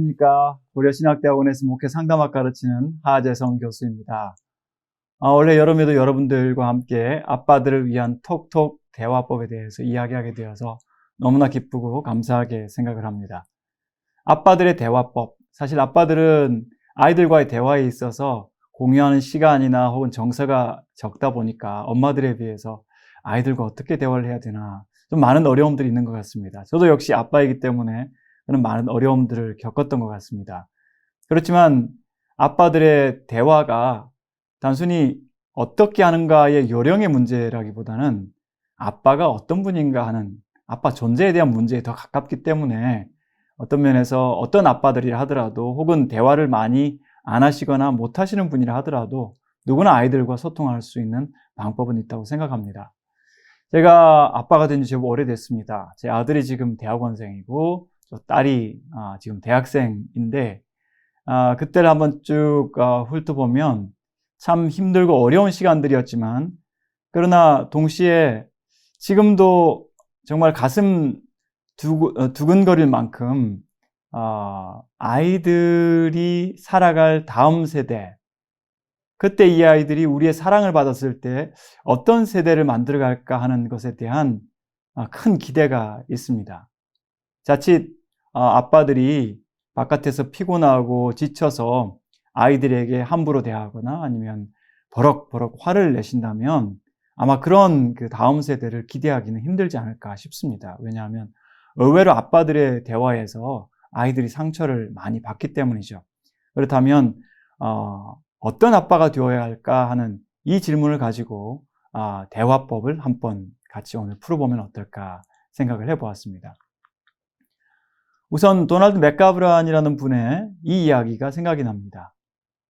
안녕하십니까. 고려신학대학원에서 목회 상담학 가르치는 하재성 교수입니다. 올해 여름에도 여러분들과 함께 아빠들을 위한 톡톡 대화법에 대해서 이야기하게 되어서 너무나 기쁘고 감사하게 생각을 합니다. 아빠들의 대화법. 사실 아빠들은 아이들과의 대화에 있어서 공유하는 시간이나 혹은 정서가 적다 보니까 엄마들에 비해서 아이들과 어떻게 대화를 해야 되나 좀 많은 어려움들이 있는 것 같습니다. 저도 역시 아빠이기 때문에 그런 많은 어려움들을 겪었던 것 같습니다. 그렇지만 아빠들의 대화가 단순히 어떻게 하는가의 요령의 문제라기보다는 아빠가 어떤 분인가 하는 아빠 존재에 대한 문제에 더 가깝기 때문에 어떤 면에서 어떤 아빠들이라 하더라도 혹은 대화를 많이 안 하시거나 못 하시는 분이라 하더라도 누구나 아이들과 소통할 수 있는 방법은 있다고 생각합니다. 제가 아빠가 된 지 제법 오래됐습니다. 제 아들이 지금 대학원생이고 딸이 지금 대학생인데 그때를 한번 쭉 훑어보면 참 힘들고 어려운 시간들이었지만 그러나 동시에 지금도 정말 가슴 두근거릴 만큼 아이들이 살아갈 다음 세대, 그때 이 아이들이 우리의 사랑을 받았을 때 어떤 세대를 만들어갈까 하는 것에 대한 큰 기대가 있습니다. 자칫 아빠들이 바깥에서 피곤하고 지쳐서 아이들에게 함부로 대하거나 아니면 버럭버럭 화를 내신다면 아마 그런 그 다음 세대를 기대하기는 힘들지 않을까 싶습니다. 왜냐하면 의외로 아빠들의 대화에서 아이들이 상처를 많이 받기 때문이죠. 그렇다면 어떤 아빠가 되어야 할까 하는 이 질문을 가지고 대화법을 한번 같이 오늘 풀어보면 어떨까 생각을 해보았습니다. 우선 도널드 맥가브란이라는 분의 이 이야기가 생각이 납니다.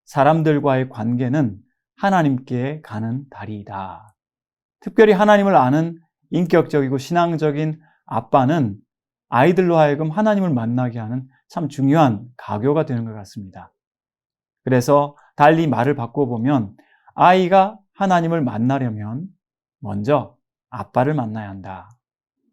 사람들과의 관계는 하나님께 가는 다리이다. 특별히 하나님을 아는 인격적이고 신앙적인 아빠는 아이들로 하여금 하나님을 만나게 하는 참 중요한 가교가 되는 것 같습니다. 그래서 달리 말을 바꿔보면 아이가 하나님을 만나려면 먼저 아빠를 만나야 한다.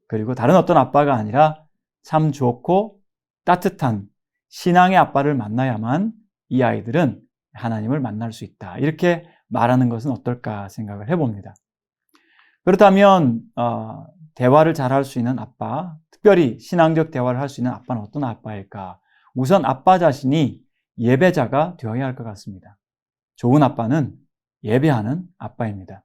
그리고 다른 어떤 아빠가 아니라 참 좋고 따뜻한 신앙의 아빠를 만나야만 이 아이들은 하나님을 만날 수 있다. 이렇게 말하는 것은 어떨까 생각을 해봅니다. 그렇다면 대화를 잘 할 수 있는 아빠, 특별히 신앙적 대화를 할 수 있는 아빠는 어떤 아빠일까? 우선 아빠 자신이 예배자가 되어야 할 것 같습니다. 좋은 아빠는 예배하는 아빠입니다.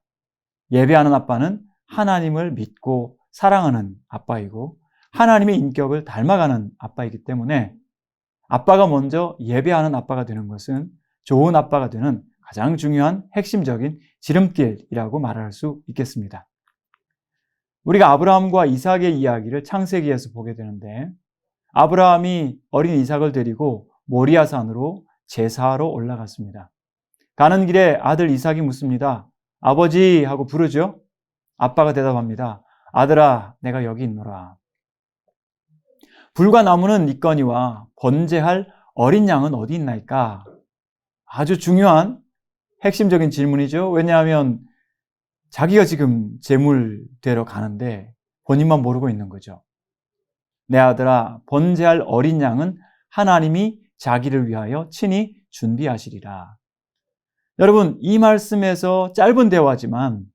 예배하는 아빠는 하나님을 믿고 사랑하는 아빠이고 하나님의 인격을 닮아가는 아빠이기 때문에 아빠가 먼저 예배하는 아빠가 되는 것은 좋은 아빠가 되는 가장 중요한 핵심적인 지름길이라고 말할 수 있겠습니다. 우리가 아브라함과 이삭의 이야기를 창세기에서 보게 되는데 아브라함이 어린 이삭을 데리고 모리아산으로 제사하러 올라갔습니다. 가는 길에 아들 이삭이 묻습니다. 아버지 하고 부르죠. 아빠가 대답합니다. 아들아, 내가 여기 있노라. 불과 나무는 있거니와 번제할 어린 양은 어디 있나이까? 아주 중요한 핵심적인 질문이죠. 왜냐하면 자기가 지금 제물 되러 가는데 본인만 모르고 있는 거죠. 내 아들아, 번제할 어린 양은 하나님이 자기를 위하여 친히 준비하시리라. 여러분, 이 말씀에서 짧은 대화지만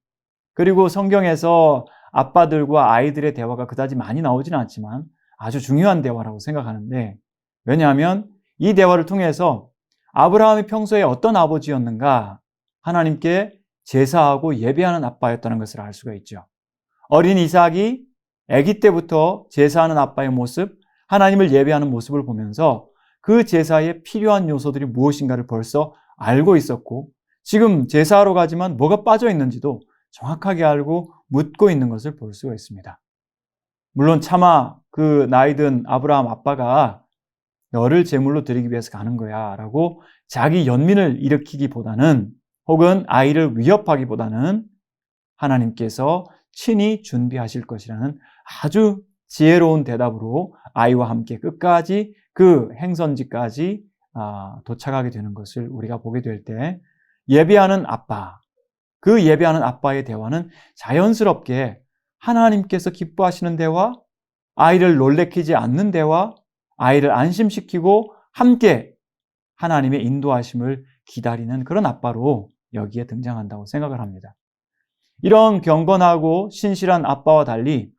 그리고 성경에서 아빠들과 아이들의 대화가 그다지 많이 나오지는 않지만 아주 중요한 대화라고 생각하는데 왜냐하면 이 대화를 통해서 아브라함이 평소에 어떤 아버지였는가 하나님께 제사하고 예배하는 아빠였다는 것을 알 수가 있죠. 어린 이삭이 아기 때부터 제사하는 아빠의 모습, 하나님을 예배하는 모습을 보면서 그 제사에 필요한 요소들이 무엇인가를 벌써 알고 있었고 지금 제사하러 가지만 뭐가 빠져 있는지도 정확하게 알고 묻고 있는 것을 볼 수가 있습니다. 물론 차마 그 나이든 아브라함 아빠가 너를 제물로 드리기 위해서 가는 거야 라고 자기 연민을 일으키기보다는 혹은 아이를 위협하기보다는 하나님께서 친히 준비하실 것이라는 아주 지혜로운 대답으로 아이와 함께 끝까지 그 행선지까지 도착하게 되는 것을 우리가 보게 될 때 예배하는 아빠, 그 예배하는 아빠의 대화는 자연스럽게 하나님께서 기뻐하시는 대화, 아이를 놀래키지 않는 대화, 아이를 안심시키고 함께 하나님의 인도하심을 기다리는 그런 아빠로 여기에 등장한다고 생각을 합니다. 이런 경건하고 신실한 아빠와 달리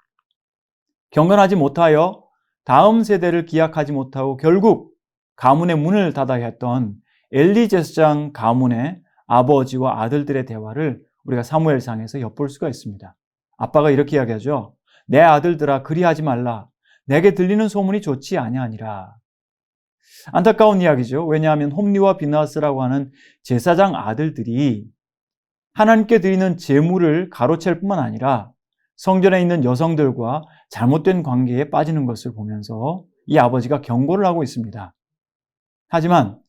경건하지 못하여 다음 세대를 기약하지 못하고 결국 가문의 문을 닫아야 했던 엘리 제사장 가문의 아버지와 아들들의 대화를 우리가 사무엘상에서 엿볼 수가 있습니다. 아빠가 이렇게 이야기하죠. 내 아들들아 그리하지 말라. 내게 들리는 소문이 좋지 아니하니라. 안타까운 이야기죠. 왜냐하면 홈리와 비나스라고 하는 제사장 아들들이 하나님께 드리는 제물을 가로챌 뿐만 아니라 성전에 있는 여성들과 잘못된 관계에 빠지는 것을 보면서 이 아버지가 경고를 하고 있습니다. 하지만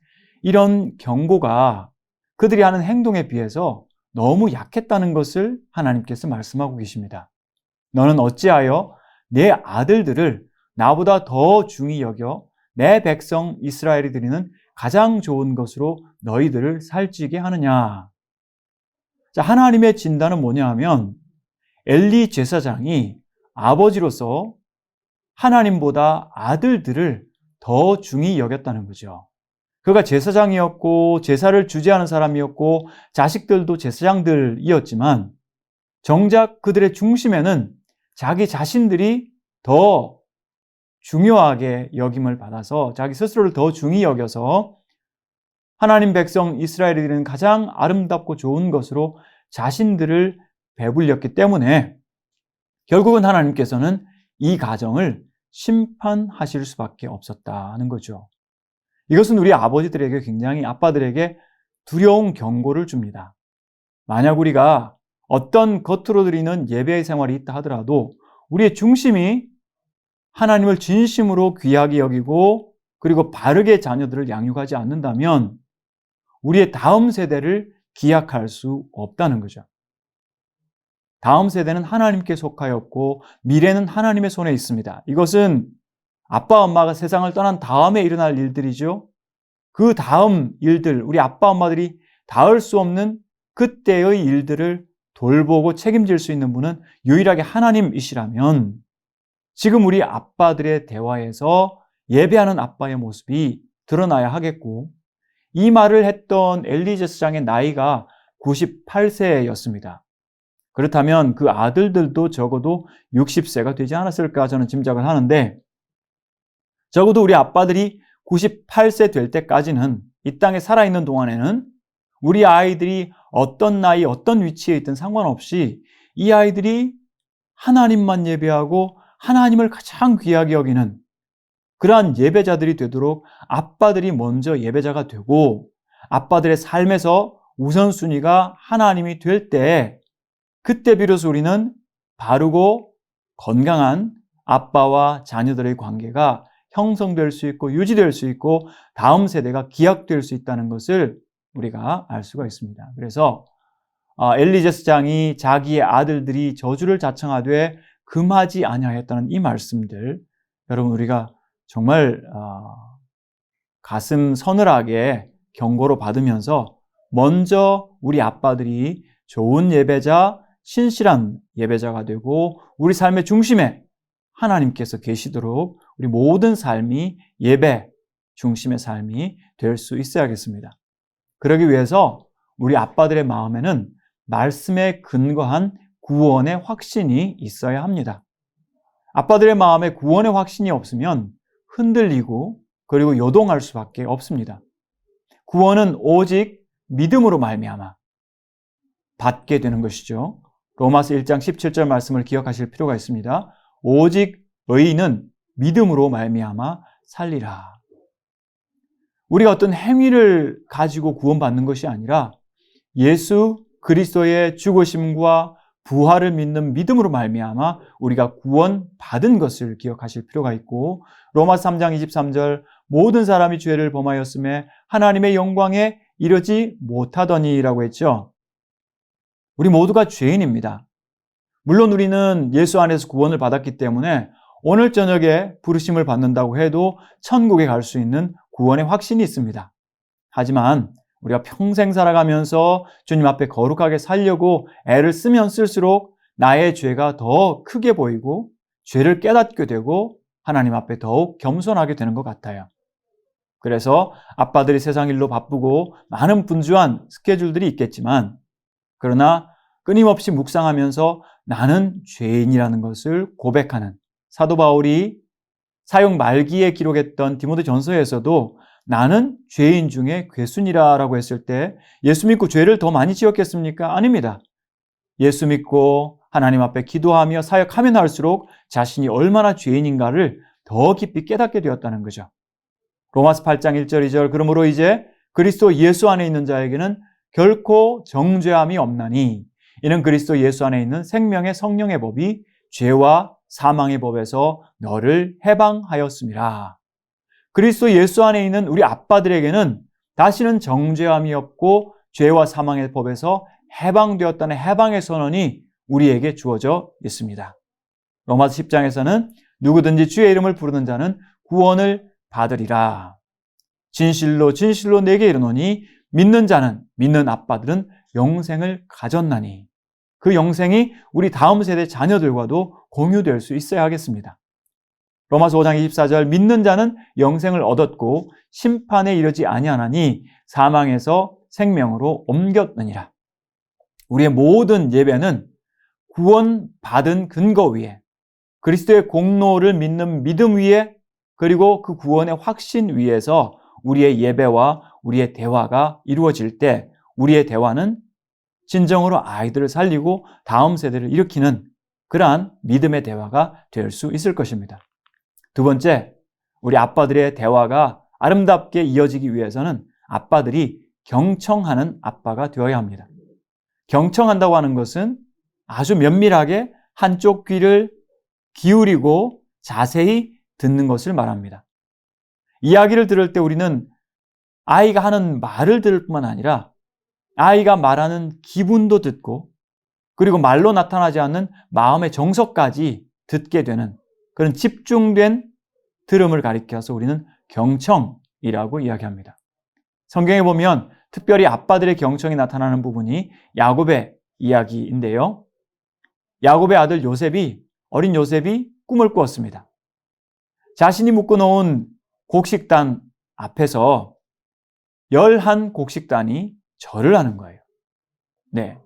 이런 경고가 그들이 하는 행동에 비해서 너무 약했다는 것을 하나님께서 말씀하고 계십니다. 너는 어찌하여 내 아들들을 나보다 더 중히 여겨 내 백성 이스라엘이 드리는 가장 좋은 것으로 너희들을 살찌게 하느냐. 자, 하나님의 진단은 뭐냐 하면 엘리 제사장이 아버지로서 하나님보다 아들들을 더 중히 여겼다는 거죠. 그가 제사장이었고 제사를 주재하는 사람이었고 자식들도 제사장들이었지만 정작 그들의 중심에는 자기 자신들이 더 중요하게 여김을 받아서 자기 스스로를 더 중히 여겨서 하나님 백성 이스라엘이 드리는 가장 아름답고 좋은 것으로 자신들을 배불렸기 때문에 결국은 하나님께서는 이 가정을 심판하실 수밖에 없었다는 거죠. 이것은 우리 아버지들에게 굉장히 아빠들에게 두려운 경고를 줍니다. 만약 우리가 어떤 겉으로 드리는 예배의 생활이 있다 하더라도 우리의 중심이 하나님을 진심으로 귀하게 여기고 그리고 바르게 자녀들을 양육하지 않는다면 우리의 다음 세대를 기약할 수 없다는 거죠. 다음 세대는 하나님께 속하였고 미래는 하나님의 손에 있습니다. 이것은 아빠, 엄마가 세상을 떠난 다음에 일어날 일들이죠. 그 다음 일들, 우리 아빠, 엄마들이 닿을 수 없는 그때의 일들을 돌보고 책임질 수 있는 분은 유일하게 하나님이시라면 지금 우리 아빠들의 대화에서 예배하는 아빠의 모습이 드러나야 하겠고 이 말을 했던 엘리 제사장의 나이가 98세였습니다. 그렇다면 그 아들들도 적어도 60세가 되지 않았을까 저는 짐작을 하는데 적어도 우리 아빠들이 98세 될 때까지는 이 땅에 살아있는 동안에는 우리 아이들이 어떤 나이, 어떤 위치에 있든 상관없이 이 아이들이 하나님만 예배하고 하나님을 가장 귀하게 여기는 그러한 예배자들이 되도록 아빠들이 먼저 예배자가 되고 아빠들의 삶에서 우선순위가 하나님이 될 때 그때 비로소 우리는 바르고 건강한 아빠와 자녀들의 관계가 형성될 수 있고 유지될 수 있고 다음 세대가 기약될 수 있다는 것을 우리가 알 수가 있습니다. 그래서 엘리 제사장이 자기의 아들들이 저주를 자청하되 금하지 아니하였다는 이 말씀들 여러분 우리가 정말 가슴 서늘하게 경고로 받으면서 먼저 우리 아빠들이 좋은 예배자, 신실한 예배자가 되고 우리 삶의 중심에 하나님께서 계시도록 우리 모든 삶이 예배 중심의 삶이 될 수 있어야겠습니다. 그러기 위해서 우리 아빠들의 마음에는 말씀에 근거한 구원의 확신이 있어야 합니다. 아빠들의 마음에 구원의 확신이 없으면 흔들리고 그리고 요동할 수밖에 없습니다. 구원은 오직 믿음으로 말미암아 받게 되는 것이죠. 로마서 1장 17절 말씀을 기억하실 필요가 있습니다. 오직 의인은 믿음으로 말미암아 살리라. 우리가 어떤 행위를 가지고 구원받는 것이 아니라 예수 그리스도의 죽으심과 부활을 믿는 믿음으로 말미암아 우리가 구원받은 것을 기억하실 필요가 있고 로마서 3장 23절 모든 사람이 죄를 범하였음에 하나님의 영광에 이르지 못하더니라고 했죠. 우리 모두가 죄인입니다. 물론 우리는 예수 안에서 구원을 받았기 때문에 오늘 저녁에 부르심을 받는다고 해도 천국에 갈 수 있는 구원의 확신이 있습니다. 하지만 우리가 평생 살아가면서 주님 앞에 거룩하게 살려고 애를 쓰면 쓸수록 나의 죄가 더 크게 보이고 죄를 깨닫게 되고 하나님 앞에 더욱 겸손하게 되는 것 같아요. 그래서 아빠들이 세상 일로 바쁘고 많은 분주한 스케줄들이 있겠지만, 그러나 끊임없이 묵상하면서 나는 죄인이라는 것을 고백하는 사도 바울이 사역 말기에 기록했던 디모데 전서에서도 나는 죄인 중에 괴순이라고 했을 때 예수 믿고 죄를 더 많이 지었겠습니까? 아닙니다. 예수 믿고 하나님 앞에 기도하며 사역하면 할수록 자신이 얼마나 죄인인가를 더 깊이 깨닫게 되었다는 거죠. 로마서 8장 1절 2절 그러므로 이제 그리스도 예수 안에 있는 자에게는 결코 정죄함이 없나니 이는 그리스도 예수 안에 있는 생명의 성령의 법이 죄와 사망의 법에서 너를 해방하였음이라. 그리스도 예수 안에 있는 우리 아빠들에게는 다시는 정죄함이 없고 죄와 사망의 법에서 해방되었다는 해방의 선언이 우리에게 주어져 있습니다. 로마서 10장에서는 누구든지 주의 이름을 부르는 자는 구원을 받으리라. 진실로 진실로 내게 이르노니 믿는 자는, 믿는 아빠들은 영생을 가졌나니 그 영생이 우리 다음 세대 자녀들과도 공유될 수 있어야 하겠습니다. 로마서 5장 24절 믿는 자는 영생을 얻었고 심판에 이르지 아니하나니 사망에서 생명으로 옮겼느니라. 우리의 모든 예배는 구원받은 근거 위에 그리스도의 공로를 믿는 믿음 위에 그리고 그 구원의 확신 위에서 우리의 예배와 우리의 대화가 이루어질 때 우리의 대화는 진정으로 아이들을 살리고 다음 세대를 일으키는 그러한 믿음의 대화가 될 수 있을 것입니다. 두 번째, 우리 아빠들의 대화가 아름답게 이어지기 위해서는 아빠들이 경청하는 아빠가 되어야 합니다. 경청한다고 하는 것은 아주 면밀하게 한쪽 귀를 기울이고 자세히 듣는 것을 말합니다. 이야기를 들을 때 우리는 아이가 하는 말을 들을 뿐만 아니라 아이가 말하는 기분도 듣고 그리고 말로 나타나지 않는 마음의 정서까지 듣게 되는 그런 집중된 들음을 가리켜서 우리는 경청이라고 이야기합니다. 성경에 보면 특별히 아빠들의 경청이 나타나는 부분이 야곱의 이야기인데요. 야곱의 아들 요셉이, 어린 요셉이 꿈을 꾸었습니다. 자신이 묶어놓은 곡식단 앞에서 11 곡식단이 절을 하는 거예요. 네,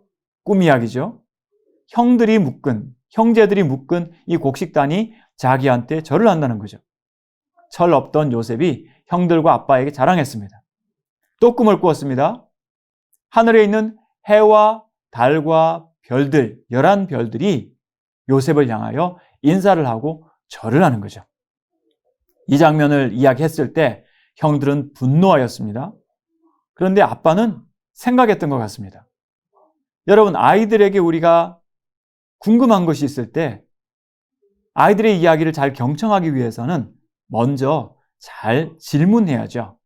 꿈 이야기죠. 형제들이 묶은 이 곡식단이 자기한테 절을 한다는 거죠. 철 없던 요셉이 형들과 아빠에게 자랑했습니다. 또 꿈을 꾸었습니다. 하늘에 있는 해와 달과 별들, 11별들이 요셉을 향하여 인사를 하고 절을 하는 거죠. 이 장면을 이야기했을 때 형들은 분노하였습니다. 그런데 아빠는 생각했던 것 같습니다. 여러분, 아이들에게 우리가 궁금한 것이 있을 때 아이들의 이야기를 잘 경청하기 위해서는 먼저 잘 질문해야죠.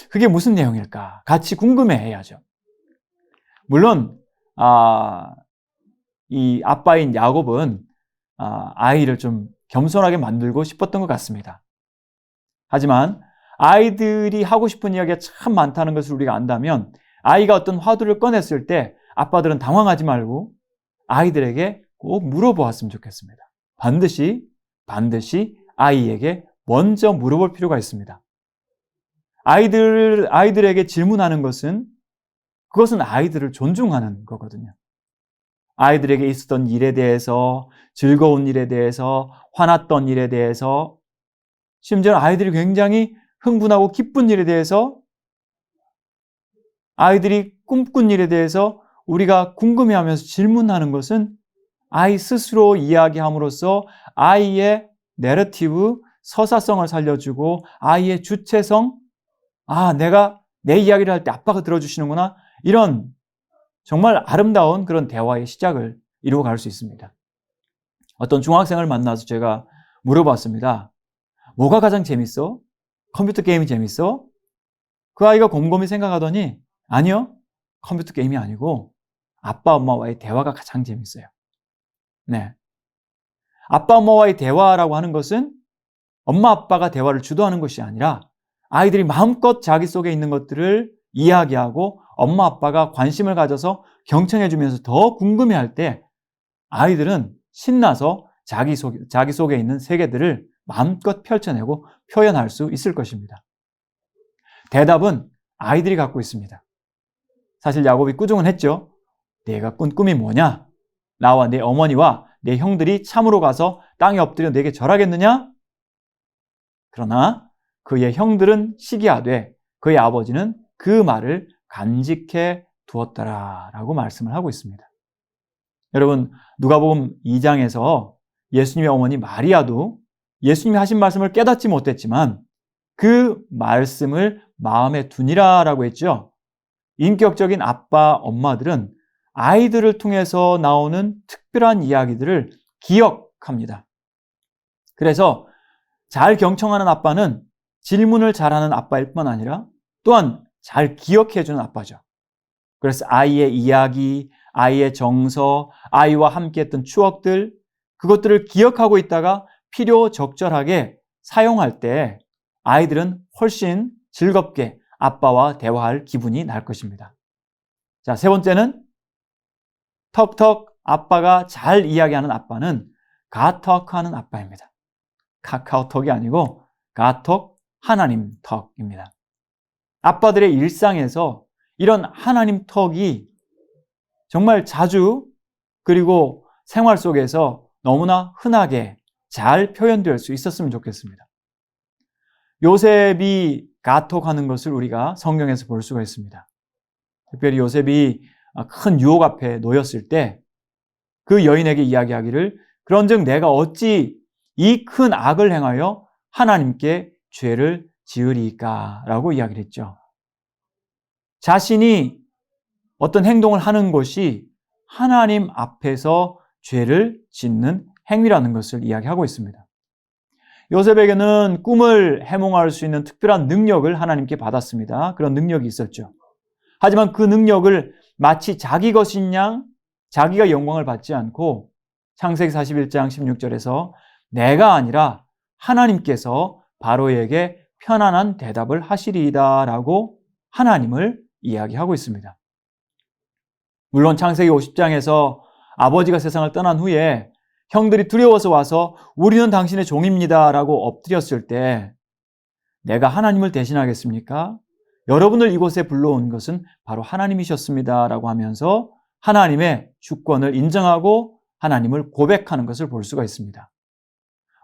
그게 무슨 내용일까? 같이 궁금해해야죠. 물론 이 아빠인 야곱은 아이를 좀 겸손하게 만들고 싶었던 것 같습니다. 하지만 아이들이 하고 싶은 이야기가 참 많다는 것을 우리가 안다면 아이가 어떤 화두를 꺼냈을 때 아빠들은 당황하지 말고 아이들에게 꼭 물어보았으면 좋겠습니다. 반드시 아이에게 먼저 물어볼 필요가 있습니다. 아이들에게 질문하는 것은 그것은 아이들을 존중하는 거거든요. 아이들에게 있었던 일에 대해서, 즐거운 일에 대해서, 화났던 일에 대해서, 심지어 아이들이 굉장히 흥분하고 기쁜 일에 대해서, 아이들이 꿈꾼 일에 대해서 우리가 궁금해하면서 질문하는 것은 아이 스스로 이야기함으로써 아이의 내러티브, 서사성을 살려주고 아이의 주체성, 내가 내 이야기를 할 때 아빠가 들어주시는구나, 이런 정말 아름다운 그런 대화의 시작을 이루어갈 수 있습니다. 어떤 중학생을 만나서 제가 물어봤습니다. 뭐가 가장 재밌어? 컴퓨터 게임이 재밌어? 그 아이가 곰곰이 생각하더니 아니요, 컴퓨터 게임이 아니고 아빠 엄마와의 대화가 가장 재밌어요. 네, 아빠 엄마와의 대화라고 하는 것은 엄마 아빠가 대화를 주도하는 것이 아니라 아이들이 마음껏 자기 속에 있는 것들을 이야기하고 엄마 아빠가 관심을 가져서 경청해 주면서 더 궁금해할 때 아이들은 신나서 자기 속에 있는 세계들을 마음껏 펼쳐내고 표현할 수 있을 것입니다. 대답은 아이들이 갖고 있습니다. 사실 야곱이 꾸중은 했죠. 내가 꾼 꿈이 뭐냐? 나와 내 어머니와 내 형들이 참으로 가서 땅에 엎드려 내게 절하겠느냐? 그러나 그의 형들은 시기하되 그의 아버지는 그 말을 간직해 두었더라라고 말씀을 하고 있습니다. 여러분, 누가복음 2장에서 예수님의 어머니 마리아도 예수님이 하신 말씀을 깨닫지 못했지만 그 말씀을 마음에 두니라라고 했죠. 인격적인 아빠, 엄마들은 아이들을 통해서 나오는 특별한 이야기들을 기억합니다. 그래서 잘 경청하는 아빠는 질문을 잘하는 아빠일 뿐 아니라 또한 잘 기억해주는 아빠죠. 그래서 아이의 이야기, 아이의 정서, 아이와 함께했던 추억들, 그것들을 기억하고 있다가 필요 적절하게 사용할 때 아이들은 훨씬 즐겁게 아빠와 대화할 기분이 날 것입니다. 자, 세 번째는 턱턱 아빠가 잘 이야기하는 아빠는 가턱하는 아빠입니다. 카카오톡이 아니고 가톡, 하나님 턱입니다. 아빠들의 일상에서 이런 하나님 턱이 정말 자주 그리고 생활 속에서 너무나 흔하게 잘 표현될 수 있었으면 좋겠습니다. 요셉이 가톡하는 것을 우리가 성경에서 볼 수가 있습니다. 특별히 요셉이 큰 유혹 앞에 놓였을 때 그 여인에게 이야기하기를 그런즉 내가 어찌 이 큰 악을 행하여 하나님께 죄를 지으리까 라고 이야기를 했죠. 자신이 어떤 행동을 하는 것이 하나님 앞에서 죄를 짓는 행위라는 것을 이야기하고 있습니다. 요셉에게는 꿈을 해몽할 수 있는 특별한 능력을 하나님께 받았습니다. 그런 능력이 있었죠. 하지만 그 능력을 마치 자기 것인 양 자기가 영광을 받지 않고 창세기 41장 16절에서 내가 아니라 하나님께서 바로에게 편안한 대답을 하시리이다 라고 하나님을 이야기하고 있습니다. 물론 창세기 50장에서 아버지가 세상을 떠난 후에 형들이 두려워서 와서 우리는 당신의 종입니다 라고 엎드렸을 때 내가 하나님을 대신하겠습니까? 여러분을 이곳에 불러온 것은 바로 하나님이셨습니다 라고 하면서 하나님의 주권을 인정하고 하나님을 고백하는 것을 볼 수가 있습니다.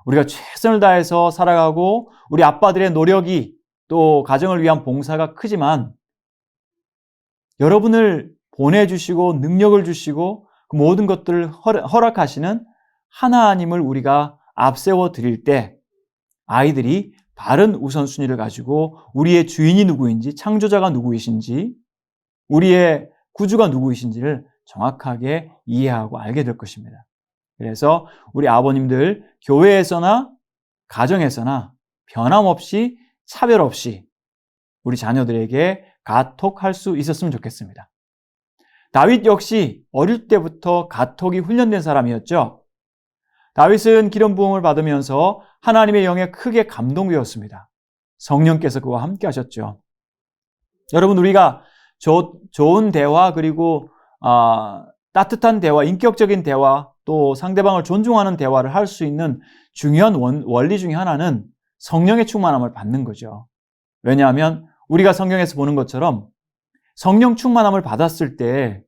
우리가 최선을 다해서 살아가고 우리 아빠들의 노력이 또 가정을 위한 봉사가 크지만 여러분을 보내주시고 능력을 주시고 그 모든 것들을 허락하시는 하나님을 우리가 앞세워 드릴 때 아이들이 바른 우선순위를 가지고 우리의 주인이 누구인지, 창조자가 누구이신지, 우리의 구주가 누구이신지를 정확하게 이해하고 알게 될 것입니다. 그래서 우리 아버님들 교회에서나 가정에서나 변함없이 차별 없이 우리 자녀들에게 가톡할 수 있었으면 좋겠습니다. 다윗 역시 어릴 때부터 가톡이 훈련된 사람이었죠. 다윗은 기름 부음을 받으면서 하나님의 영에 크게 감동되었습니다. 성령께서 그와 함께 하셨죠. 여러분, 우리가 좋은 대화 그리고 따뜻한 대화, 인격적인 대화, 또 상대방을 존중하는 대화를 할 수 있는 중요한 원리 중에 하나는 성령의 충만함을 받는 거죠. 왜냐하면 우리가 성경에서 보는 것처럼 성령 충만함을 받았을 때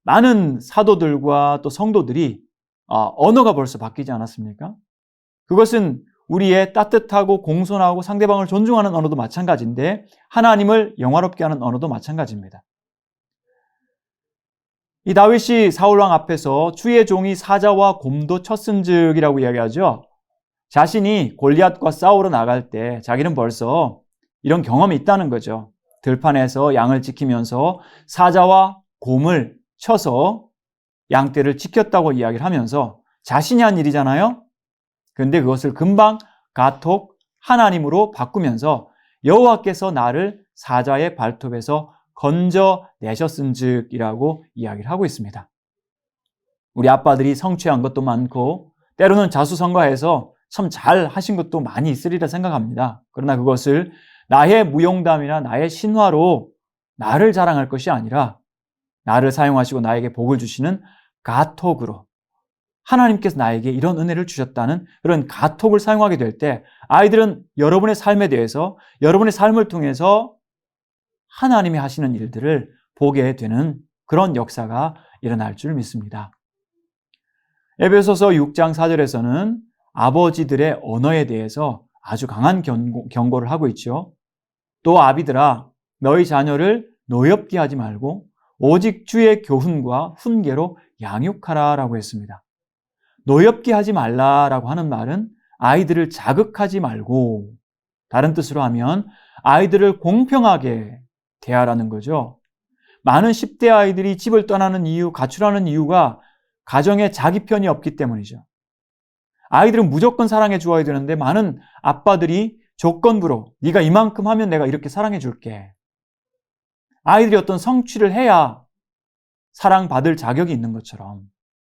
많은 사도들과 또 성도들이 언어가 벌써 바뀌지 않았습니까? 그것은 우리의 따뜻하고 공손하고 상대방을 존중하는 언어도 마찬가지인데 하나님을 영화롭게 하는 언어도 마찬가지입니다. 이 다윗이 사울왕 앞에서 주의 종이 사자와 곰도 쳤은즉이라고 이야기하죠. 자신이 골리앗과 싸우러 나갈 때 자기는 벌써 이런 경험이 있다는 거죠. 들판에서 양을 지키면서 사자와 곰을 쳐서 양떼를 지켰다고 이야기를 하면서 자신이 한 일이잖아요. 그런데 그것을 금방 가톡 하나님으로 바꾸면서 여호와께서 나를 사자의 발톱에서 건져내셨은즉이라고 이야기를 하고 있습니다. 우리 아빠들이 성취한 것도 많고 때로는 자수성가해서 참 잘 하신 것도 많이 있으리라 생각합니다. 그러나 그것을 나의 무용담이나 나의 신화로 나를 자랑할 것이 아니라 나를 사용하시고 나에게 복을 주시는 가톡으로 하나님께서 나에게 이런 은혜를 주셨다는 그런 가톡을 사용하게 될 때 아이들은 여러분의 삶에 대해서 여러분의 삶을 통해서 하나님이 하시는 일들을 보게 되는 그런 역사가 일어날 줄 믿습니다. 에베소서 6장 4절에서는 아버지들의 언어에 대해서 아주 강한 경고를 하고 있죠. 또 아비들아 너희 자녀를 노엽게 하지 말고 오직 주의 교훈과 훈계로 양육하라 라고 했습니다. 노엽게 하지 말라라고 하는 말은 아이들을 자극하지 말고, 다른 뜻으로 하면 아이들을 공평하게 대하라는 거죠. 많은 10대 아이들이 집을 떠나는 이유, 가출하는 이유가 가정에 자기 편이 없기 때문이죠. 아이들은 무조건 사랑해 주어야 되는데 많은 아빠들이 조건부로 네가 이만큼 하면 내가 이렇게 사랑해 줄게. 아이들이 어떤 성취를 해야 사랑받을 자격이 있는 것처럼.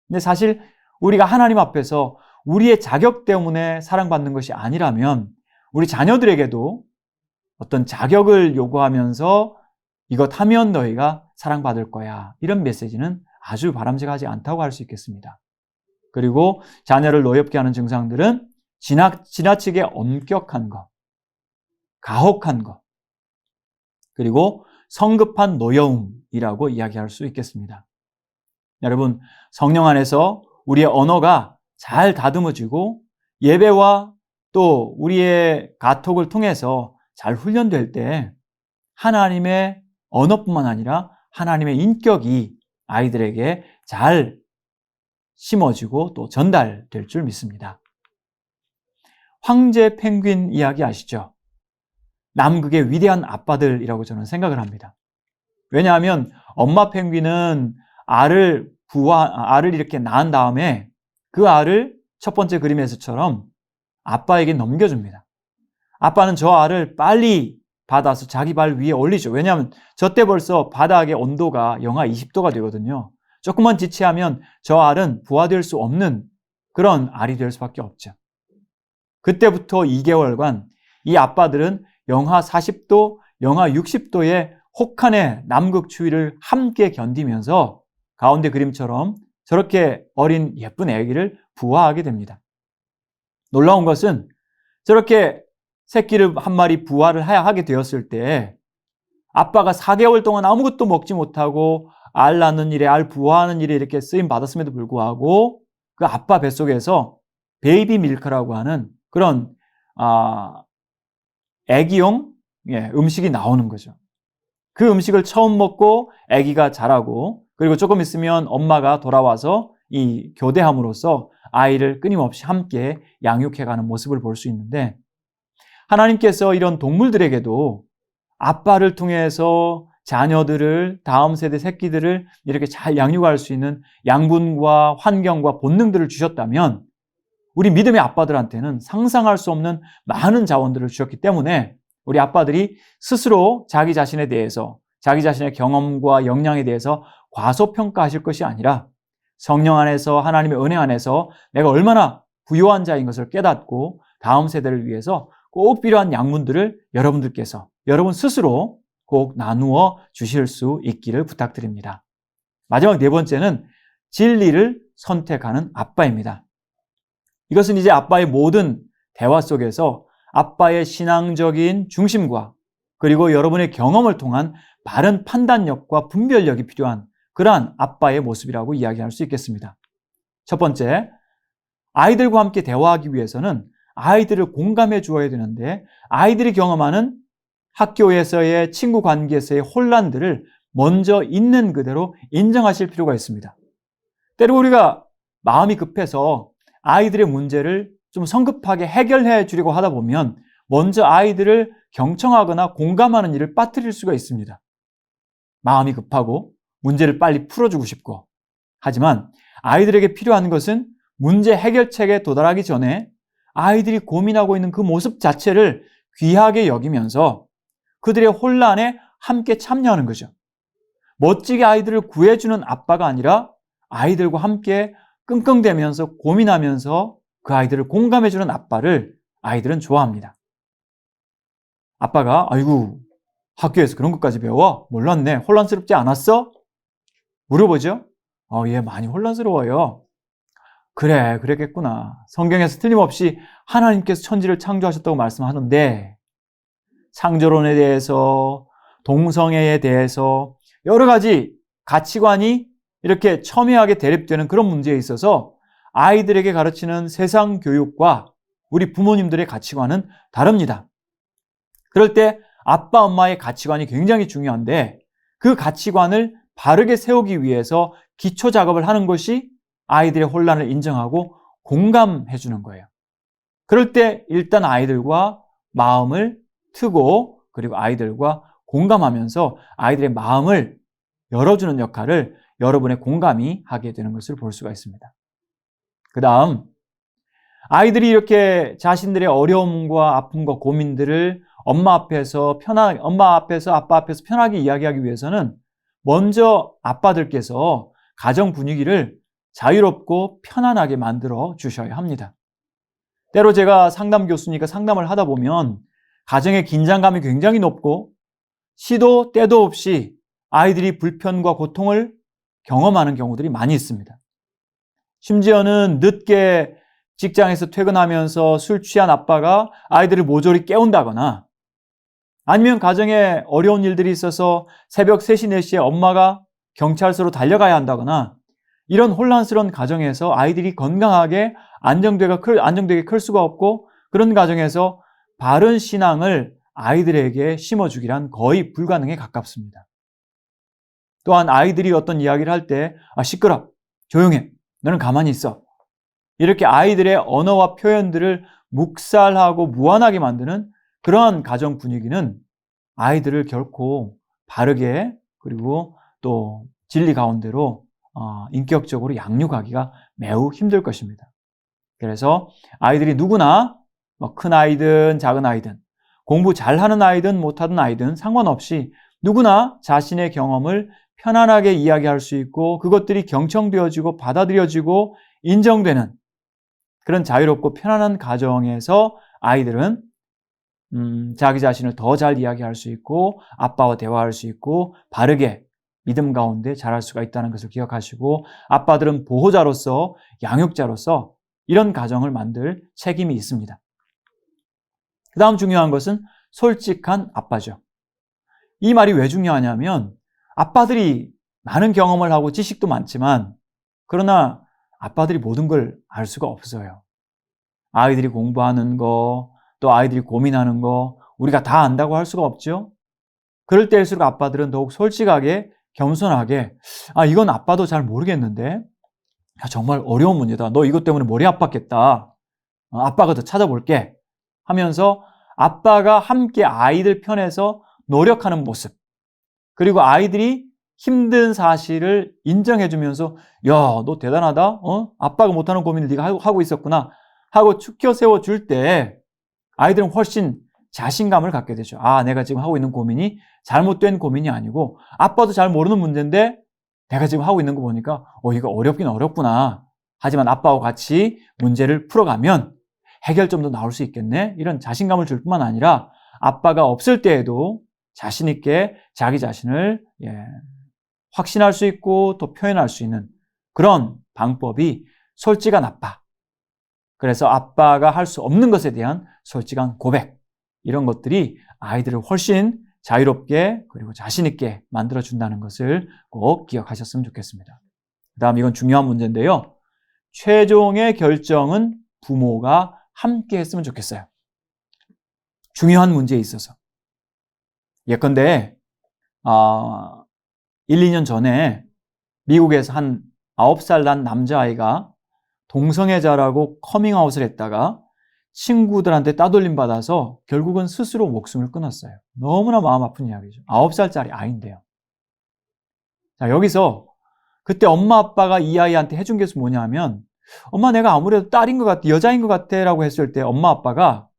근데 사실 우리가 하나님 앞에서 우리의 자격 때문에 사랑받는 것이 아니라면 우리 자녀들에게도 어떤 자격을 요구하면서 이것 하면 너희가 사랑받을 거야, 이런 메시지는 아주 바람직하지 않다고 할 수 있겠습니다. 그리고 자녀를 노엽게 하는 증상들은 지나치게 엄격한 것, 가혹한 것, 그리고 성급한 노여움이라고 이야기할 수 있겠습니다. 여러분, 성령 안에서 우리의 언어가 잘 다듬어지고 예배와 또 우리의 가톡을 통해서 잘 훈련될 때 하나님의 언어뿐만 아니라 하나님의 인격이 아이들에게 잘 심어지고 또 전달될 줄 믿습니다. 황제 펭귄 이야기 아시죠? 남극의 위대한 아빠들이라고 저는 생각을 합니다. 왜냐하면 엄마 펭귄은 알을 이렇게 낳은 다음에 그 알을 첫 번째 그림에서처럼 아빠에게 넘겨줍니다. 아빠는 저 알을 빨리 받아서 자기 발 위에 올리죠. 왜냐하면 저때 벌써 바닥의 온도가 영하 20도가 되거든요. 조금만 지체하면 저 알은 부화될 수 없는 그런 알이 될 수밖에 없죠. 그때부터 2개월간 이 아빠들은 영하 40도, 영하 60도의 혹한의 남극 추위를 함께 견디면서 가운데 그림처럼 저렇게 어린 예쁜 아기를 부화하게 됩니다. 놀라운 것은 저렇게 새끼를 한 마리 부화를 하게 되었을 때 아빠가 4개월 동안 아무것도 먹지 못하고 알 낳는 일에, 알 부화하는 일에 이렇게 쓰임 받았음에도 불구하고 그 아빠 뱃속에서 베이비 밀크라고 하는 그런 아기용 음식이 나오는 거죠. 그 음식을 처음 먹고 아기가 자라고, 그리고 조금 있으면 엄마가 돌아와서 이 교대함으로써 아이를 끊임없이 함께 양육해가는 모습을 볼 수 있는데, 하나님께서 이런 동물들에게도 아빠를 통해서 자녀들을, 다음 세대 새끼들을 이렇게 잘 양육할 수 있는 양분과 환경과 본능들을 주셨다면 우리 믿음의 아빠들한테는 상상할 수 없는 많은 자원들을 주셨기 때문에 우리 아빠들이 스스로 자기 자신에 대해서, 자기 자신의 경험과 역량에 대해서 과소평가하실 것이 아니라 성령 안에서, 하나님의 은혜 안에서 내가 얼마나 부요한 자인 것을 깨닫고 다음 세대를 위해서 꼭 필요한 양분들을 여러분들께서, 여러분 스스로 꼭 나누어 주실 수 있기를 부탁드립니다. 마지막 4번째는 진리를 선택하는 아빠입니다. 이것은 이제 아빠의 모든 대화 속에서 아빠의 신앙적인 중심과 그리고 여러분의 경험을 통한 바른 판단력과 분별력이 필요한 그러한 아빠의 모습이라고 이야기할 수 있겠습니다. 첫 번째, 아이들과 함께 대화하기 위해서는 아이들을 공감해 주어야 되는데 아이들이 경험하는 학교에서의 친구 관계에서의 혼란들을 먼저 있는 그대로 인정하실 필요가 있습니다. 때로 우리가 마음이 급해서 아이들의 문제를 좀 성급하게 해결해 주려고 하다 보면 먼저 아이들을 경청하거나 공감하는 일을 빠뜨릴 수가 있습니다. 마음이 급하고 문제를 빨리 풀어주고 싶고, 하지만 아이들에게 필요한 것은 문제 해결책에 도달하기 전에 아이들이 고민하고 있는 그 모습 자체를 귀하게 여기면서 그들의 혼란에 함께 참여하는 거죠. 멋지게 아이들을 구해주는 아빠가 아니라 아이들과 함께 끙끙대면서 고민하면서 그 아이들을 공감해주는 아빠를 아이들은 좋아합니다. 아빠가 아이고 학교에서 그런 것까지 배워? 몰랐네. 혼란스럽지 않았어? 물어보죠. 얘 많이 혼란스러워요. 그래, 그랬겠구나. 성경에서 틀림없이 하나님께서 천지를 창조하셨다고 말씀하는데 창조론에 대해서 동성애에 대해서 여러 가지 가치관이 이렇게 첨예하게 대립되는 그런 문제에 있어서 아이들에게 가르치는 세상 교육과 우리 부모님들의 가치관은 다릅니다. 그럴 때 아빠, 엄마의 가치관이 굉장히 중요한데 그 가치관을 바르게 세우기 위해서 기초 작업을 하는 것이 아이들의 혼란을 인정하고 공감해 주는 거예요. 그럴 때 일단 아이들과 마음을 트고 그리고 아이들과 공감하면서 아이들의 마음을 열어주는 역할을 여러분의 공감이 하게 되는 것을 볼 수가 있습니다. 그 다음 아이들이 이렇게 자신들의 어려움과 아픔과 고민들을 엄마 앞에서 아빠 앞에서 편하게 이야기하기 위해서는 먼저 아빠들께서 가정 분위기를 자유롭고 편안하게 만들어 주셔야 합니다. 때로 제가 상담 교수니까 상담을 하다 보면 가정의 긴장감이 굉장히 높고 시도 때도 없이 아이들이 불편과 고통을 경험하는 경우들이 많이 있습니다. 심지어는 늦게 직장에서 퇴근하면서 술 취한 아빠가 아이들을 모조리 깨운다거나 아니면 가정에 어려운 일들이 있어서 새벽 3시, 4시에 엄마가 경찰서로 달려가야 한다거나 이런 혼란스러운 가정에서 아이들이 건강하게 안정되게 클 수가 없고 그런 가정에서 바른 신앙을 아이들에게 심어주기란 거의 불가능에 가깝습니다. 또한 아이들이 어떤 이야기를 할 때 시끄러, 조용해, 너는 가만히 있어. 이렇게 아이들의 언어와 표현들을 묵살하고 무한하게 만드는 그러한 가정 분위기는 아이들을 결코 바르게 그리고 또 진리 가운데로 인격적으로 양육하기가 매우 힘들 것입니다. 그래서 아이들이 누구나 큰 아이든 작은 아이든 공부 잘하는 아이든 못하는 아이든 상관없이 누구나 자신의 경험을 편안하게 이야기할 수 있고 그것들이 경청되어지고 받아들여지고 인정되는 그런 자유롭고 편안한 가정에서 아이들은 자기 자신을 더 잘 이야기할 수 있고 아빠와 대화할 수 있고 바르게 믿음 가운데 자랄 수가 있다는 것을 기억하시고 아빠들은 보호자로서 양육자로서 이런 가정을 만들 책임이 있습니다. 그 다음 중요한 것은 솔직한 아빠죠. 이 말이 왜 중요하냐면 아빠들이 많은 경험을 하고 지식도 많지만 그러나 아빠들이 모든 걸 알 수가 없어요. 아이들이 공부하는 거, 또 아이들이 고민하는 거 우리가 다 안다고 할 수가 없죠. 그럴 때일수록 아빠들은 더욱 솔직하게 겸손하게 이건 아빠도 잘 모르겠는데 정말 어려운 문제다. 너 이것 때문에 머리 아팠겠다. 아빠가 더 찾아볼게 하면서 아빠가 함께 아이들 편에서 노력하는 모습 그리고 아이들이 힘든 사실을 인정해주면서 야, 너 대단하다. 아빠가 못하는 고민을 네가 하고 있었구나 하고 축켜 세워줄 때 아이들은 훨씬 자신감을 갖게 되죠. 내가 지금 하고 있는 고민이 잘못된 고민이 아니고 아빠도 잘 모르는 문제인데 내가 지금 하고 있는 거 보니까 이거 어렵긴 어렵구나. 하지만 아빠와 같이 문제를 풀어가면 해결점도 나올 수 있겠네. 이런 자신감을 줄 뿐만 아니라 아빠가 없을 때에도 자신 있게 자기 자신을 확신할 수 있고 또 표현할 수 있는 그런 방법이 솔직한 아빠. 그래서 아빠가 할 수 없는 것에 대한 솔직한 고백. 이런 것들이 아이들을 훨씬 자유롭게 그리고 자신 있게 만들어준다는 것을 꼭 기억하셨으면 좋겠습니다. 그 다음 이건 중요한 문제인데요. 최종의 결정은 부모가 함께 했으면 좋겠어요. 중요한 문제에 있어서. 예컨대 1, 2년 전에 미국에서 한 9살 난 남자아이가 동성애자라고 커밍아웃을 했다가 친구들한테 따돌림 받아서 결국은 스스로 목숨을 끊었어요. 너무나 마음 아픈 이야기죠. 9살짜리 아이인데요. 자, 여기서 그때 엄마 아빠가 이 아이한테 해준 게 뭐냐면 엄마 내가 아무래도 딸인 것 같아, 여자인 것 같아 라고 했을 때 엄마 아빠가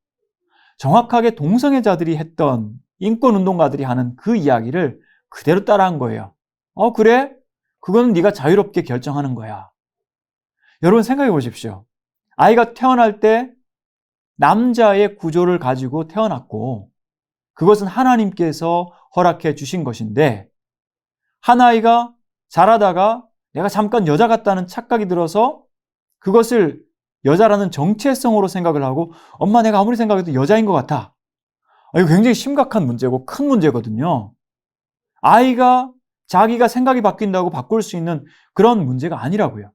정확하게 동성애자들이 했던 인권운동가들이 하는 그 이야기를 그대로 따라한 거예요. 그래? 그거는 네가 자유롭게 결정하는 거야. 여러분 생각해 보십시오. 아이가 태어날 때 남자의 구조를 가지고 태어났고 그것은 하나님께서 허락해 주신 것인데 한 아이가 자라다가 내가 잠깐 여자 같다는 착각이 들어서 그것을 여자라는 정체성으로 생각을 하고 엄마 내가 아무리 생각해도 여자인 것 같아. 이거 굉장히 심각한 문제고 큰 문제거든요. 아이가 자기가 생각이 바뀐다고 바꿀 수 있는 그런 문제가 아니라고요.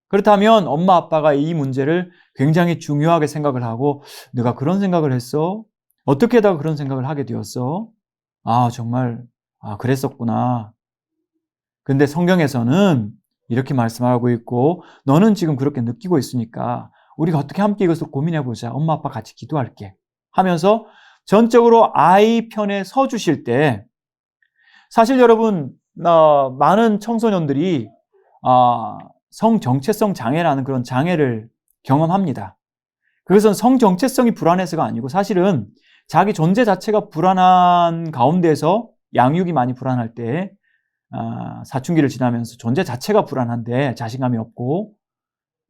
그렇다면 엄마 아빠가 이 문제를 굉장히 중요하게 생각을 하고, 내가 그런 생각을 했어? 어떻게 다 그런 생각을 하게 되었어? 정말 그랬었구나. 근데 성경에서는 이렇게 말씀하고 있고, 너는 지금 그렇게 느끼고 있으니까 우리가 어떻게 함께 이것을 고민해보자. 엄마 아빠 같이 기도할게 하면서 전적으로 아이 편에 서 주실 때, 사실 여러분, 많은 청소년들이 성정체성 장애라는 그런 장애를 경험합니다. 그것은 성정체성이 불안해서가 아니고, 사실은 자기 존재 자체가 불안한 가운데서, 양육이 많이 불안할 때 사춘기를 지나면서 존재 자체가 불안한데 자신감이 없고,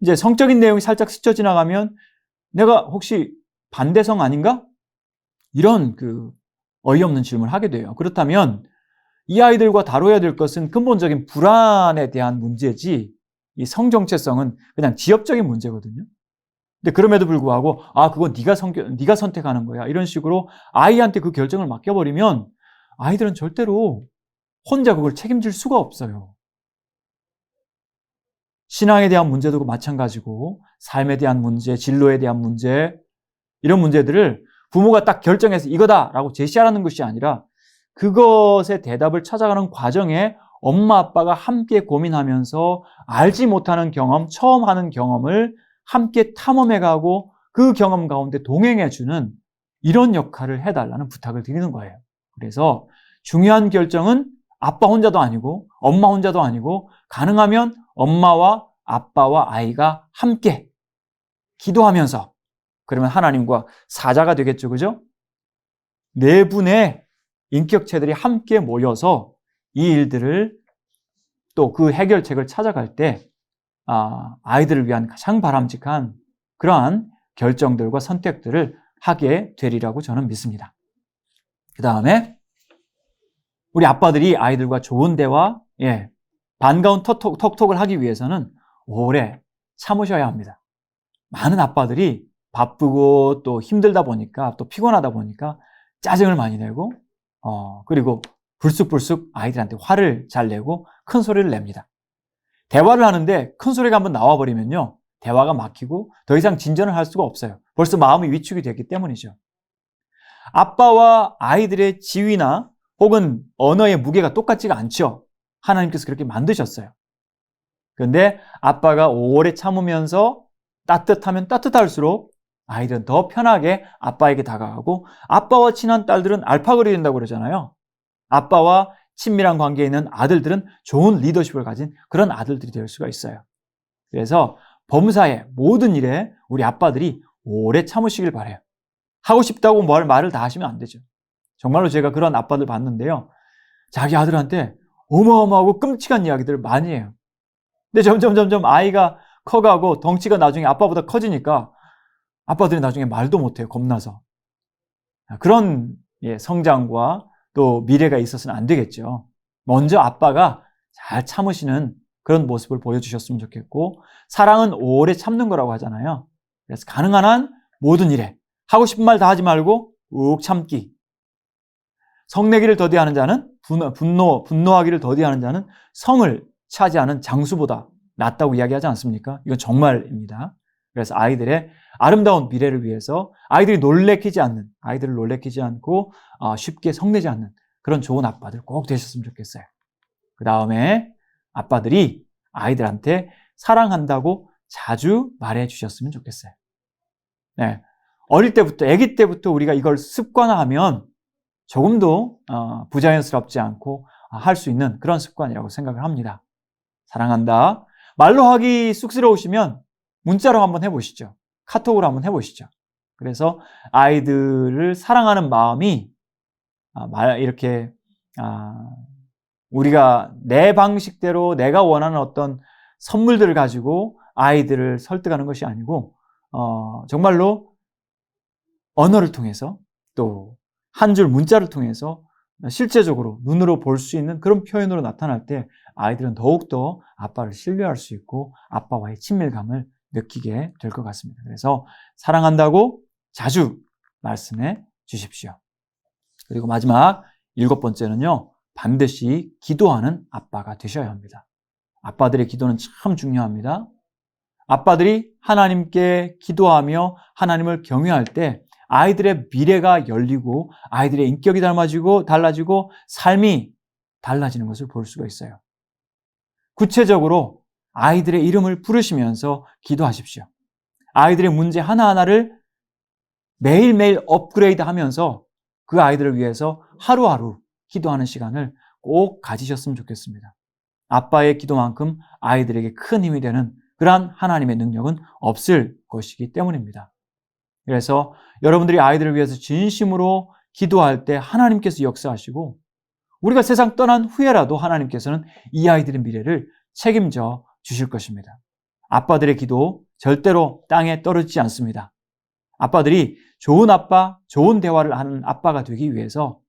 이제 성적인 내용이 살짝 스쳐 지나가면 내가 혹시 반대성 아닌가? 이런 어이없는 질문을 하게 돼요. 그렇다면 이 아이들과 다뤄야 될 것은 근본적인 불안에 대한 문제지, 이 성정체성은 그냥 지엽적인 문제거든요. 근데 그럼에도 불구하고 그건 네가 선택하는 거야, 이런 식으로 아이한테 그 결정을 맡겨버리면 아이들은 절대로 혼자 그걸 책임질 수가 없어요. 신앙에 대한 문제도 마찬가지고, 삶에 대한 문제, 진로에 대한 문제, 이런 문제들을 부모가 딱 결정해서 이거다라고 제시하라는 것이 아니라, 그것의 대답을 찾아가는 과정에 엄마 아빠가 함께 고민하면서 알지 못하는 경험, 처음 하는 경험을 함께 탐험해가고 그 경험 가운데 동행해주는 이런 역할을 해달라는 부탁을 드리는 거예요. 그래서 중요한 결정은 아빠 혼자도 아니고 엄마 혼자도 아니고, 가능하면 엄마와 아빠와 아이가 함께 기도하면서, 그러면 하나님과 사자가 되겠죠, 그죠? 네 분의 인격체들이 함께 모여서 이 일들을, 또 그 해결책을 찾아갈 때 아이들을 위한 가장 바람직한 그러한 결정들과 선택들을 하게 되리라고 저는 믿습니다. 그 다음에 우리 아빠들이 아이들과 좋은 대화, 반가운 톡톡을 하기 위해서는 오래 참으셔야 합니다. 많은 아빠들이 바쁘고 또 힘들다 보니까, 또 피곤하다 보니까 짜증을 많이 내고, 그리고 불쑥불쑥 아이들한테 화를 잘 내고 큰 소리를 냅니다. 대화를 하는데 큰 소리가 한번 나와버리면요, 대화가 막히고 더 이상 진전을 할 수가 없어요. 벌써 마음이 위축이 됐기 때문이죠. 아빠와 아이들의 지위나 혹은 언어의 무게가 똑같지가 않죠. 하나님께서 그렇게 만드셨어요. 그런데 아빠가 오래 참으면서 따뜻하면 따뜻할수록 아이들은 더 편하게 아빠에게 다가가고, 아빠와 친한 딸들은 알파고리 된다고 그러잖아요. 아빠와 친밀한 관계에 있는 아들들은 좋은 리더십을 가진 그런 아들들이 될 수가 있어요. 그래서 범사의 모든 일에 우리 아빠들이 오래 참으시길 바라요. 하고 싶다고 말을 다 하시면 안 되죠. 정말로 제가 그런 아빠들 봤는데요, 자기 아들한테 어마어마하고 끔찍한 이야기들을 많이 해요. 근데 점점 아이가 커가고 덩치가 나중에 아빠보다 커지니까 아빠들이 나중에 말도 못해요, 겁나서. 그런 성장과 또 미래가 있어서는 안 되겠죠. 먼저 아빠가 잘 참으시는 그런 모습을 보여주셨으면 좋겠고, 사랑은 오래 참는 거라고 하잖아요. 그래서 가능한 한 모든 일에 하고 싶은 말 다 하지 말고 욱 참기. 성내기를 더디하는 자는 분노하기를 더디하는 자는 성을 차지하는 장수보다 낫다고 이야기하지 않습니까? 이건 정말입니다. 그래서 아이들의 아름다운 미래를 위해서 아이들을 놀래키지 않고 쉽게 성내지 않는 그런 좋은 아빠들 꼭 되셨으면 좋겠어요. 그 다음에 아빠들이 아이들한테 사랑한다고 자주 말해 주셨으면 좋겠어요. 네. 어릴 때부터, 아기 때부터 우리가 이걸 습관화하면 조금도 부자연스럽지 않고 할 수 있는 그런 습관이라고 생각을 합니다. 사랑한다. 말로 하기 쑥스러우시면 문자로 한번 해보시죠. 카톡으로 한번 해보시죠. 그래서 아이들을 사랑하는 마음이 이렇게 우리가 내 방식대로 내가 원하는 어떤 선물들을 가지고 아이들을 설득하는 것이 아니고, 정말로 언어를 통해서, 또 한 줄 문자를 통해서 실제적으로 눈으로 볼 수 있는 그런 표현으로 나타날 때 아이들은 더욱더 아빠를 신뢰할 수 있고 아빠와의 친밀감을 느끼게 될 것 같습니다. 그래서 사랑한다고 자주 말씀해 주십시오. 그리고 마지막 7번째는요, 반드시 기도하는 아빠가 되셔야 합니다. 아빠들의 기도는 참 중요합니다. 아빠들이 하나님께 기도하며 하나님을 경외할 때 아이들의 미래가 열리고 아이들의 인격이 달라지고 삶이 달라지는 것을 볼 수가 있어요. 구체적으로 아이들의 이름을 부르시면서 기도하십시오. 아이들의 문제 하나하나를 매일매일 업그레이드 하면서 그 아이들을 위해서 하루하루 기도하는 시간을 꼭 가지셨으면 좋겠습니다. 아빠의 기도만큼 아이들에게 큰 힘이 되는 그러한 하나님의 능력은 없을 것이기 때문입니다. 그래서 여러분들이 아이들을 위해서 진심으로 기도할 때 하나님께서 역사하시고 우리가 세상 떠난 후에라도 하나님께서는 이 아이들의 미래를 책임져 주실 것입니다. 아빠들의 기도 절대로 땅에 떨어지지 않습니다. 아빠들이 좋은 아빠, 좋은 대화를 하는 아빠가 되기 위해서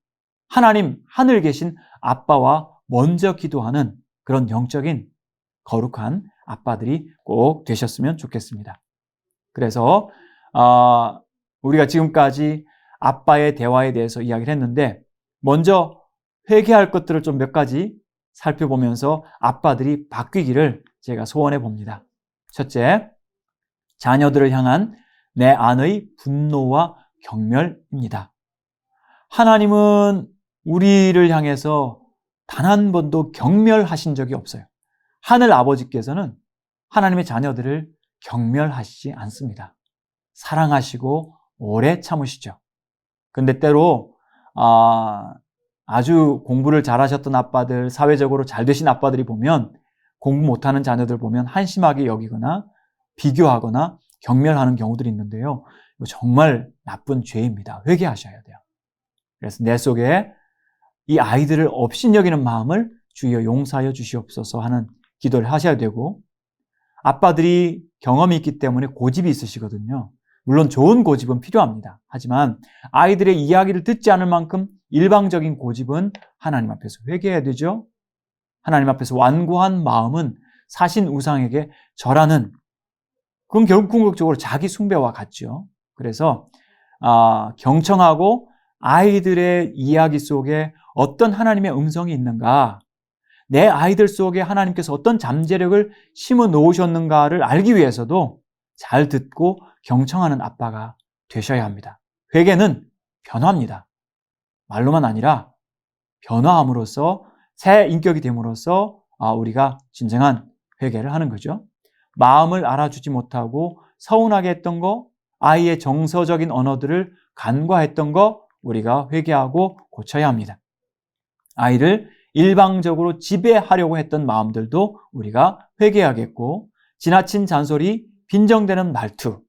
하나님 하늘 계신 아빠와 먼저 기도하는 그런 영적인 거룩한 아빠들이 꼭 되셨으면 좋겠습니다. 그래서 우리가 지금까지 아빠의 대화에 대해서 이야기를 했는데 먼저 회개할 것들을 좀 몇 가지 살펴보면서 아빠들이 바뀌기를 제가 소원해 봅니다. 첫째, 자녀들을 향한 내 안의 분노와 경멸입니다. 하나님은 우리를 향해서 단 한 번도 경멸하신 적이 없어요. 하늘 아버지께서는 하나님의 자녀들을 경멸하시지 않습니다. 사랑하시고 오래 참으시죠. 근데 때로 아주 공부를 잘하셨던 아빠들, 사회적으로 잘 되신 아빠들이 보면 공부 못하는 자녀들 보면 한심하게 여기거나 비교하거나 경멸하는 경우들이 있는데요. 이거 정말 나쁜 죄입니다. 회개하셔야 돼요. 그래서 내 속에 이 아이들을 업신여기는 마음을 주여 용서하여 주시옵소서 하는 기도를 하셔야 되고, 아빠들이 경험이 있기 때문에 고집이 있으시거든요. 물론 좋은 고집은 필요합니다. 하지만 아이들의 이야기를 듣지 않을 만큼 일방적인 고집은 하나님 앞에서 회개해야 되죠. 하나님 앞에서 완고한 마음은 사신 우상에게 절하는, 그건 결국 궁극적으로 자기 숭배와 같죠. 그래서 경청하고 아이들의 이야기 속에 어떤 하나님의 음성이 있는가, 내 아이들 속에 하나님께서 어떤 잠재력을 심어 놓으셨는가를 알기 위해서도 잘 듣고 경청하는 아빠가 되셔야 합니다. 회개는 변화입니다. 말로만 아니라 변화함으로써 새 인격이 됨으로써 우리가 진정한 회개를 하는 거죠. 마음을 알아주지 못하고 서운하게 했던 거, 아이의 정서적인 언어들을 간과했던 거 우리가 회개하고 고쳐야 합니다. 아이를 일방적으로 지배하려고 했던 마음들도 우리가 회개하겠고, 지나친 잔소리, 빈정대는 말투,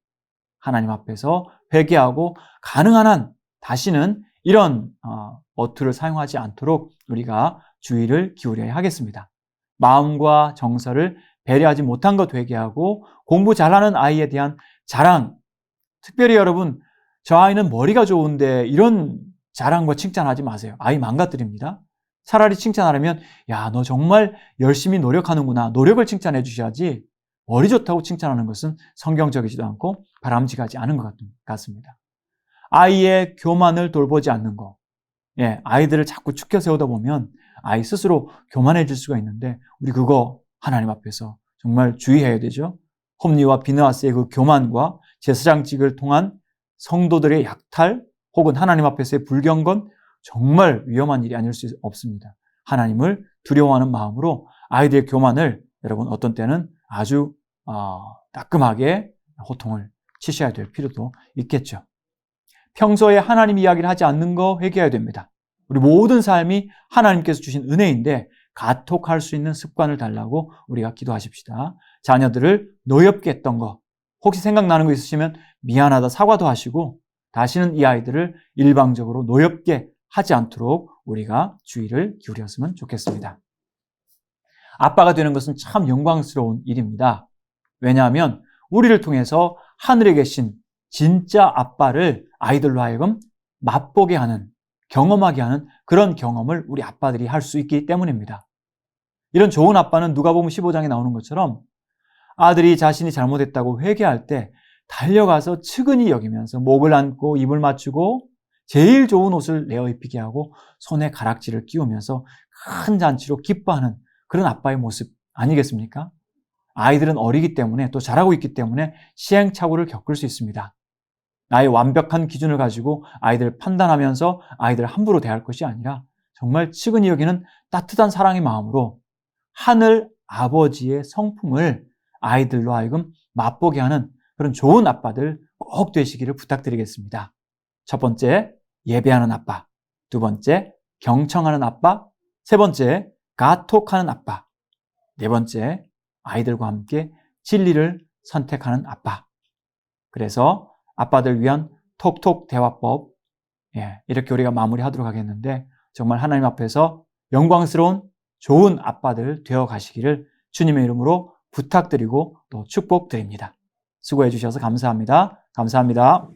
하나님 앞에서 회개하고 가능한 한 다시는 이런 어투를 사용하지 않도록 우리가 주의를 기울여야 하겠습니다. 마음과 정서를 배려하지 못한 것 회개하고, 공부 잘하는 아이에 대한 자랑, 특별히 여러분, 저 아이는 머리가 좋은데 이런 자랑과 칭찬하지 마세요. 아이 망가뜨립니다. 차라리 칭찬하려면 야, 너 정말 열심히 노력하는구나, 노력을 칭찬해 주셔야지 머리 좋다고 칭찬하는 것은 성경적이지도 않고 바람직하지 않은 것 같습니다. 아이의 교만을 돌보지 않는 것, 아이들을 자꾸 축켜 세우다 보면 아이 스스로 교만해질 수가 있는데 우리 그거 하나님 앞에서 정말 주의해야 되죠. 홈리와 비느하스의 그 교만과 제사장직을 통한 성도들의 약탈 혹은 하나님 앞에서의 불경건, 정말 위험한 일이 아닐 수 없습니다. 하나님을 두려워하는 마음으로 아이들의 교만을 여러분 어떤 때는 아주 따끔하게 호통을 치셔야 될 필요도 있겠죠. 평소에 하나님 이야기를 하지 않는 거 회개해야 됩니다. 우리 모든 삶이 하나님께서 주신 은혜인데 가톡할 수 있는 습관을 달라고 우리가 기도하십시다. 자녀들을 노엽게 했던 거, 혹시 생각나는 거 있으시면 미안하다 사과도 하시고 다시는 이 아이들을 일방적으로 노엽게 하지 않도록 우리가 주의를 기울였으면 좋겠습니다. 아빠가 되는 것은 참 영광스러운 일입니다. 왜냐하면 우리를 통해서 하늘에 계신 진짜 아빠를 아이들로 하여금 맛보게 하는, 경험하게 하는 그런 경험을 우리 아빠들이 할 수 있기 때문입니다. 이런 좋은 아빠는 누가복음 15장에 나오는 것처럼 아들이 자신이 잘못했다고 회개할 때 달려가서 측은히 여기면서 목을 안고 입을 맞추고 제일 좋은 옷을 내어 입히게 하고 손에 가락지를 끼우면서 큰 잔치로 기뻐하는 그런 아빠의 모습 아니겠습니까? 아이들은 어리기 때문에 또 자라고 있기 때문에 시행착오를 겪을 수 있습니다. 나의 완벽한 기준을 가지고 아이들을 판단하면서 아이들을 함부로 대할 것이 아니라 정말 측은히 여기는 따뜻한 사랑의 마음으로 하늘 아버지의 성품을 아이들로 하여금 맛보게 하는 그런 좋은 아빠들 꼭 되시기를 부탁드리겠습니다. 첫 번째, 예배하는 아빠. 두 번째, 경청하는 아빠. 세 번째, 가톡하는 아빠. 네 번째, 아이들과 함께 진리를 선택하는 아빠. 그래서 아빠들 위한 톡톡 대화법, 이렇게 우리가 마무리하도록 하겠는데 정말 하나님 앞에서 영광스러운 좋은 아빠들 되어 가시기를 주님의 이름으로 부탁드리고 또 축복드립니다. 수고해 주셔서 감사합니다. 감사합니다.